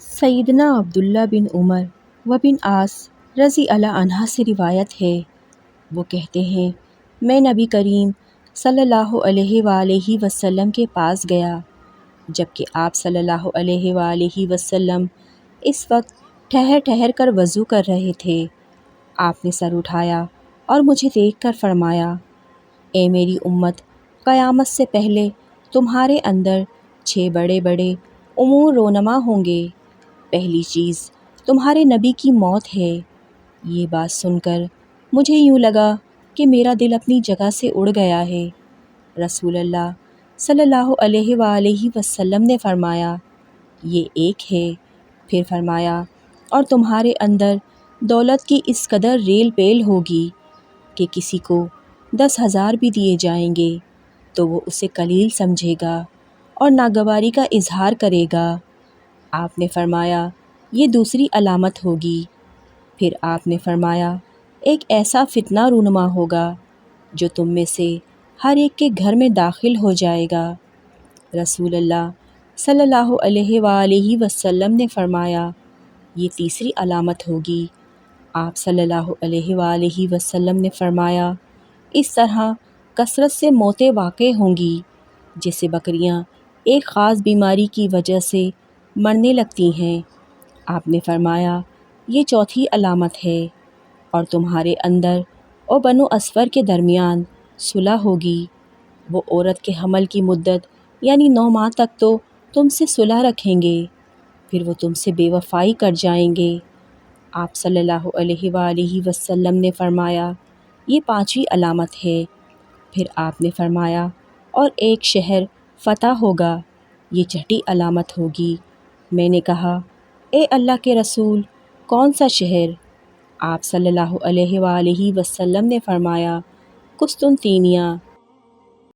سیدنا عبداللہ بن عمر و بن عاص رضی اللہ عنہ سے روایت ہے، وہ کہتے ہیں میں نبی کریم صلی اللہ علیہ وآلہ وسلم کے پاس گیا جبکہ آپ صلی اللہ علیہ وآلہ وسلم اس وقت ٹھہر ٹھہر کر وضو کر رہے تھے۔ آپ نے سر اٹھایا اور مجھے دیکھ کر فرمایا، اے میری امت، قیامت سے پہلے تمہارے اندر 6 بڑے بڑے امور رونما ہوں گے۔ پہلی چیز تمہارے نبی کی موت ہے۔ یہ بات سن کر مجھے یوں لگا کہ میرا دل اپنی جگہ سے اڑ گیا ہے۔ رسول اللہ صلی اللہ علیہ وآلہ وسلم نے فرمایا، یہ ایک ہے۔ پھر فرمایا، اور تمہارے اندر دولت کی اس قدر ریل پیل ہوگی کہ کسی کو 10,000 بھی دیے جائیں گے تو وہ اسے قلیل سمجھے گا اور ناگواری کا اظہار کرے گا۔ آپ نے فرمایا، یہ دوسری علامت ہوگی۔ پھر آپ نے فرمایا، ایک ایسا فتنہ رونما ہوگا جو تم میں سے ہر ایک کے گھر میں داخل ہو جائے گا۔ رسول اللہ صلی اللہ علیہ وآلہ وسلم نے فرمایا، یہ تیسری علامت ہوگی۔ آپ صلی اللہ علیہ وآلہ وسلم نے فرمایا، اس طرح کثرت سے موتیں واقع ہوں گی جیسے بکریاں ایک خاص بیماری کی وجہ سے مرنے لگتی ہیں۔ آپ نے فرمایا، یہ چوتھی علامت ہے، اور تمہارے اندر اور بنو اصفر کے درمیان صلح ہوگی۔ وہ عورت کے حمل کی مدت یعنی 9 ماہ تک تو تم سے صلح رکھیں گے، پھر وہ تم سے بے وفائی کر جائیں گے۔ آپ صلی اللہ علیہ وآلہ وسلم نے فرمایا، یہ 5ویں علامت ہے۔ پھر آپ نے فرمایا، اور ایک شہر فتح ہوگا، یہ 6ٹھی علامت ہوگی۔ میں نے کہا، اے اللہ کے رسول، کون سا شہر؟ آپ صلی اللہ علیہ وآلہ وسلم نے فرمایا، قسطنطنیہ۔